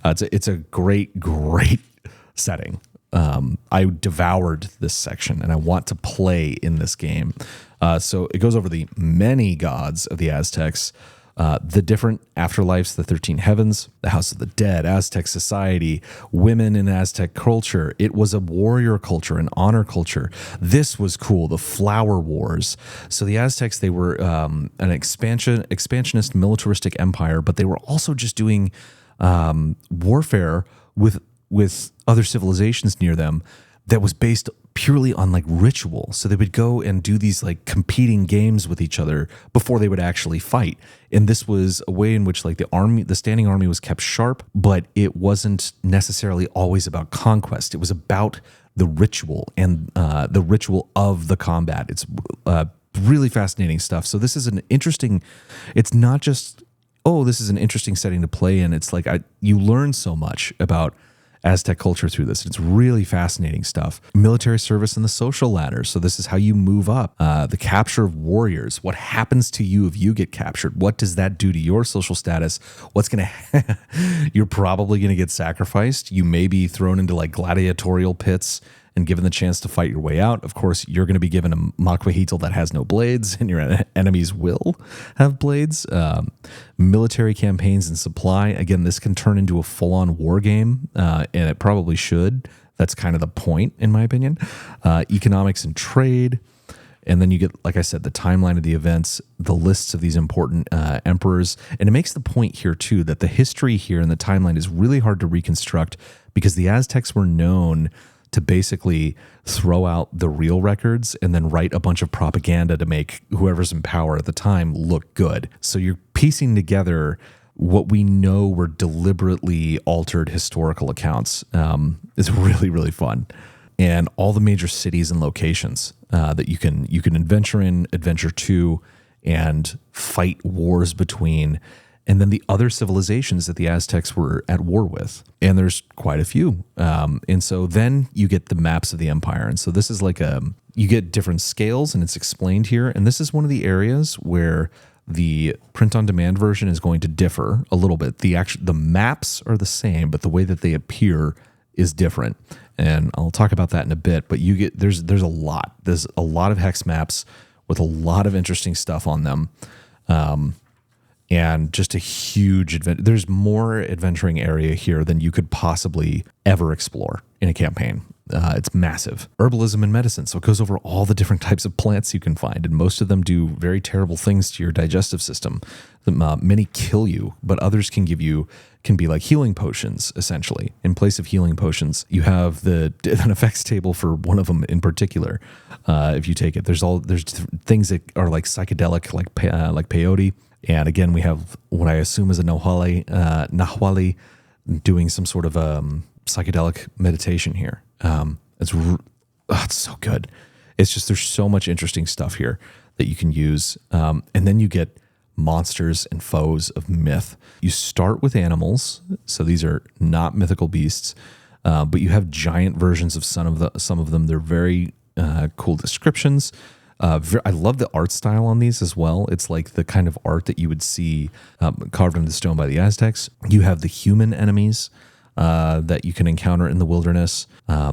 It's a great setting. I devoured this section, and I want to play in this game. So it goes over the many gods of the Aztecs, the different afterlives, the 13 heavens, the House of the Dead, Aztec society, women in Aztec culture. It was a warrior culture, an honor culture. This was cool, the flower wars. So the Aztecs, they were an expansionist militaristic empire, but they were also just doing warfare with other civilizations near them that was based purely on like ritual. So they would go and do these like competing games with each other before they would actually fight. And this was a way in which like the standing army was kept sharp, but it wasn't necessarily always about conquest. It was about the ritual and the ritual of the combat. It's really fascinating stuff. So this is it's not just, oh, this is an interesting setting to play in. It's like you learn so much about Aztec culture through this. It's really fascinating stuff. Military service and the social ladder. So this is how you move up. The capture of warriors. What happens to you if you get captured? What does that do to your social status? What's going to... You're probably going to get sacrificed. You may be thrown into like gladiatorial pits and given the chance to fight your way out. Of course, you're going to be given a Macuahuitl that has no blades, and your enemies will have blades. Military campaigns and supply. Again, this can turn into a full-on war game, and it probably should. That's kind of the point, in my opinion. Economics and trade. And then you get, like I said, the timeline of the events, the lists of these important emperors. And it makes the point here, too, that the history here and the timeline is really hard to reconstruct because the Aztecs were known to basically throw out the real records and then write a bunch of propaganda to make whoever's in power at the time look good. So you're piecing together what we know were deliberately altered historical accounts. It's really, really fun. And all the major cities and locations that you can adventure in, adventure to, and fight wars between, and then the other civilizations that the Aztecs were at war with. And there's quite a few. And so then you get the maps of the empire. And so this is like you get different scales, and it's explained here. And this is one of the areas where the print-on-demand version is going to differ a little bit. The maps are the same, but the way that they appear is different. And I'll talk about that in a bit. But there's a lot. There's a lot of hex maps with a lot of interesting stuff on them. And just a huge adventure. There's more adventuring area here than you could possibly ever explore in a campaign. It's massive. Herbalism and medicine. So it goes over all the different types of plants you can find, and most of them do very terrible things to your digestive system. Many kill you, but others can be like healing potions, essentially. In place of healing potions, you have an effects table for one of them in particular. If you take it, there's things that are like psychedelic, like peyote. And again, we have what I assume is a Nahuali doing some sort of psychedelic meditation here. It's so good. It's just there's so much interesting stuff here that you can use. And then you get monsters and foes of myth. You start with animals, so these are not mythical beasts, but you have giant versions of some of them. They're very cool descriptions. I love the art style on these as well. It's like the kind of art that you would see carved into stone by the Aztecs. You have the human enemies. that you can encounter in the wilderness.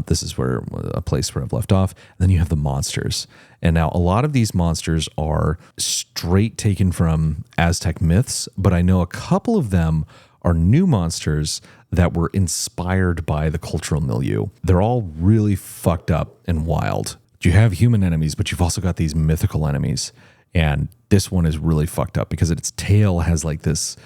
This is where a place where I've left off. And then you have the monsters. And now a lot of these monsters are straight taken from Aztec myths, but I know a couple of them are new monsters that were inspired by the cultural milieu. They're all really fucked up and wild. You have human enemies, but you've also got these mythical enemies. And this one is really fucked up because its tail has like this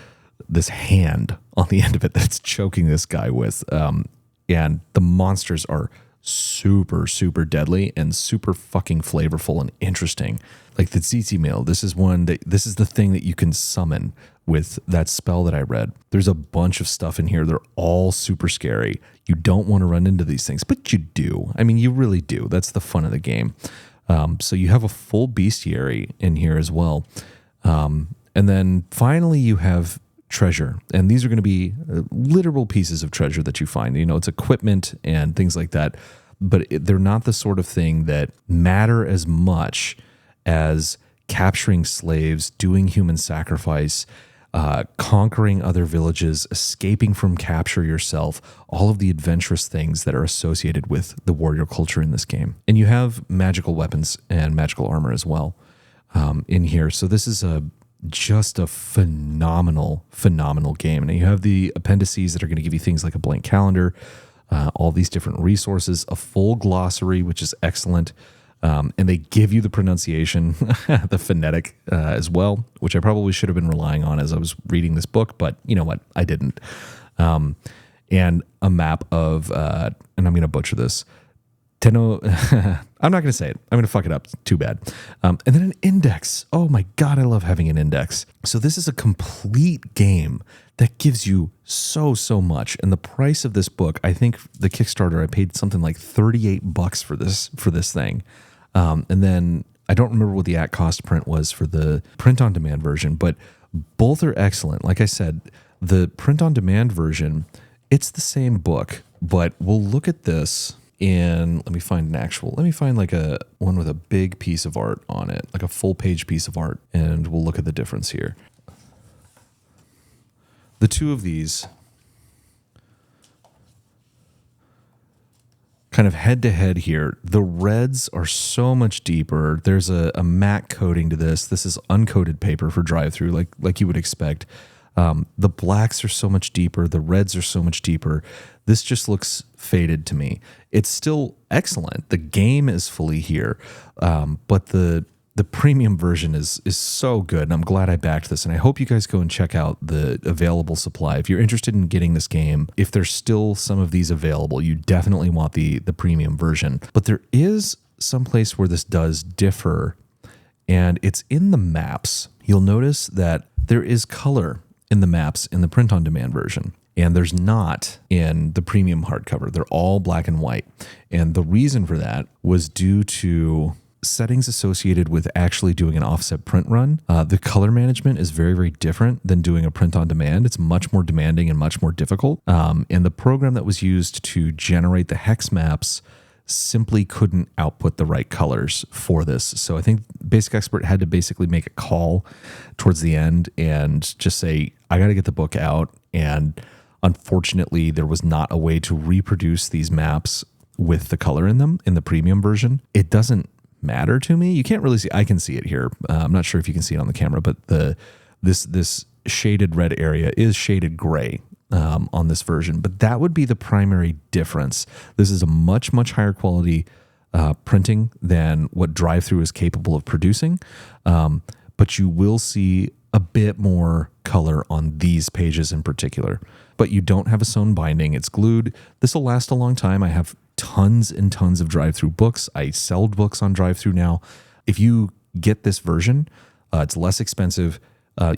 hand on the end of it that's choking this guy with. And the monsters are super, super deadly and super fucking flavorful and interesting. Like the tsetse meal, this is the thing that you can summon with that spell that I read. There's a bunch of stuff in here. They're all super scary. You don't want to run into these things, but you do. I mean, you really do. That's the fun of the game. So you have a full bestiary in here as well. And then finally you have treasure. And these are going to be literal pieces of treasure that you find. You know, it's equipment and things like that. But they're not the sort of thing that matter as much as capturing slaves, doing human sacrifice, conquering other villages, escaping from capture yourself, all of the adventurous things that are associated with the warrior culture in this game. And you have magical weapons and magical armor as well in here. So this is just a phenomenal game. And you have the appendices that are going to give you things like a blank calendar, all these different resources, a full glossary, which is excellent. And they give you the pronunciation, the phonetic as well, which I probably should have been relying on as I was reading this book, but you know what? I didn't. And a map of, and I'm going to butcher this, I'm not going to say it. I'm going to fuck it up. Too bad. And then an index. Oh my God, I love having an index. So this is a complete game that gives you so much. And the price of this book, I think the Kickstarter, I paid something like $38 for this thing. And then I don't remember what the at cost print was for the print on demand version, but both are excellent. Like I said, the print on demand version, it's the same book, but we'll look at this in, let me find like a one with a big piece of art on it, like a full page piece of art. And we'll look at the difference here. The two of these kind of head to head here. The reds are so much deeper. There's a matte coating to this. This is uncoated paper for drive-through, like you would expect. The blacks are so much deeper. The reds are so much deeper. This just looks faded to me. It's still excellent. The game is fully here, but the premium version is so good, and I'm glad I backed this, and I hope you guys go and check out the available supply. If you're interested in getting this game, if there's still some of these available, you definitely want the premium version. But there is some place where this does differ, and it's in the maps. You'll notice that there is color in the maps in the print-on-demand version, and there's not in the premium hardcover. They're all black and white, and the reason for that was due to settings associated with actually doing an offset print run. The color management is very, very different than doing a print on demand. It's much more demanding and much more difficult. And the program that was used to generate the hex maps simply couldn't output the right colors for this. So I think Basic Expert had to basically make a call towards the end and just say, I got to get the book out. And unfortunately, there was not a way to reproduce these maps with the color in them in the premium version. It doesn't matter to me. You can't really see. I can see it here. I'm not sure if you can see it on the camera, but this shaded red area is shaded gray on this version. But that would be the primary difference. This is a much higher quality printing than what DriveThru is capable of producing. But you will see a bit more color on these pages in particular. But you don't have a sewn binding. It's glued. This will last a long time. I have tons and tons of DriveThru books. I sell books on DriveThru now. If you get this version, it's less expensive.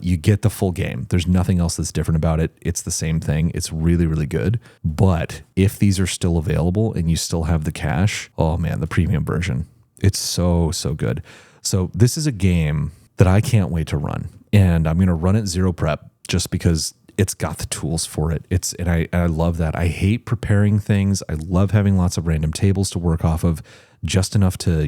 You get the full game. There's nothing else that's different about it. It's the same thing. It's really, really good. But if these are still available and you still have the cash, oh man, the premium version, it's so good. So this is a game that I can't wait to run. And I'm going to run it zero prep just because it's got the tools for it. And I love that. I hate preparing things. I love having lots of random tables to work off of, just enough to,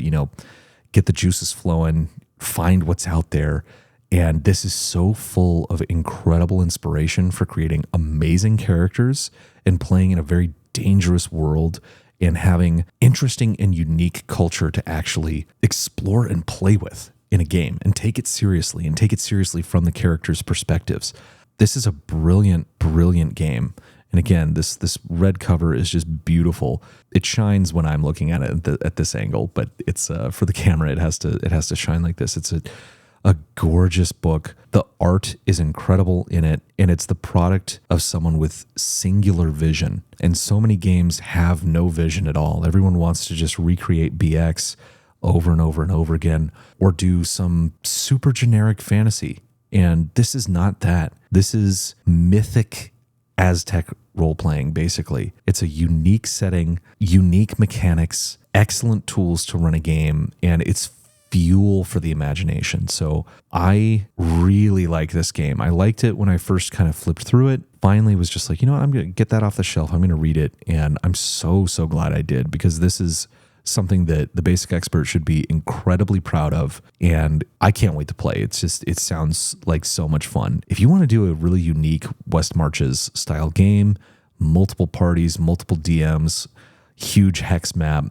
get the juices flowing, find what's out there. And this is so full of incredible inspiration for creating amazing characters and playing in a very dangerous world and having interesting and unique culture to actually explore and play with in a game and take it seriously from the characters' perspectives. This is a brilliant, brilliant game. And again, this red cover is just beautiful. It shines when I'm looking at it at this angle, but it's for the camera, it has to shine like this. It's a gorgeous book. The art is incredible in it, and it's the product of someone with singular vision. And so many games have no vision at all. Everyone wants to just recreate BX over and over and over again, or do some super generic fantasy. And this is not that. This is mythic Aztec role-playing, basically. It's a unique setting, unique mechanics, excellent tools to run a game, and it's fuel for the imagination. So I really like this game. I liked it when I first kind of flipped through it. Finally was just like, you know what, I'm going to get that off the shelf. I'm going to read it. And I'm so glad I did, because this is something that the Basic Expert should be incredibly proud of. And I can't wait to play. It sounds like so much fun. If you want to do a really unique West Marches style game, multiple parties, multiple DMs, huge hex map,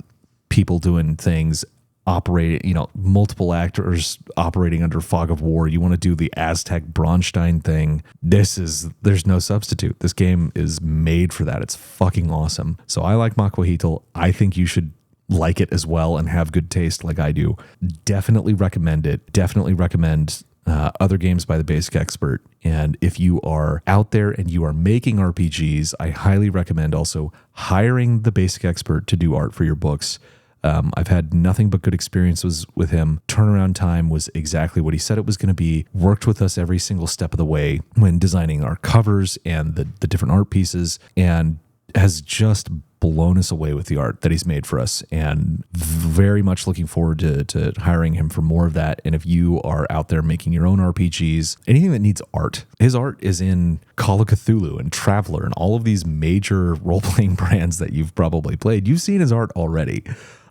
people doing things, multiple actors operating under fog of war. You want to do the Aztec Bronstein thing. There's no substitute. This game is made for that. It's fucking awesome. So I like Macuahuitl. I think you should like it as well and have good taste like I do. Definitely recommend it. Definitely recommend other games by the Basic Expert. And if you are out there and you are making RPGs, I highly recommend also hiring the Basic Expert to do art for your books. I've had nothing but good experiences with him. Turnaround time was exactly what he said it was going to be. Worked with us every single step of the way when designing our covers and the different art pieces, and has just blown us away with the art that he's made for us, and very much looking forward to hiring him for more of that. And if you are out there making your own RPGs, anything that needs art, his art is in Call of Cthulhu and Traveler and all of these major role-playing brands that you've probably played. You've seen his art already.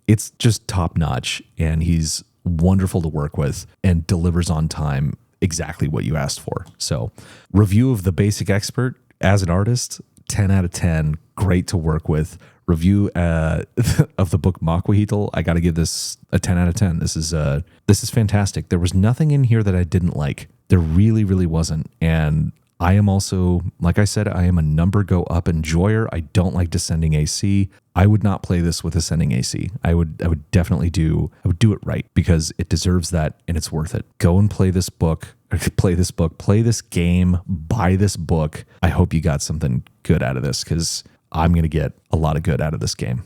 It's just top notch, and he's wonderful to work with and delivers on time exactly what you asked for. So, review of the Basic Expert as an artist, 10 out of 10, great to work with. Review of the book Macuahuitl, I got to give this a 10 out of 10. This is fantastic. There was nothing in here that I didn't like. There really, really wasn't. And I am also, like I said, I am a number go up enjoyer. I don't like descending AC. I would not play this with ascending AC. I would definitely do it right, because it deserves that and it's worth it. Go and play this game, buy this book. I hope you got something good out of this, because I'm going to get a lot of good out of this game.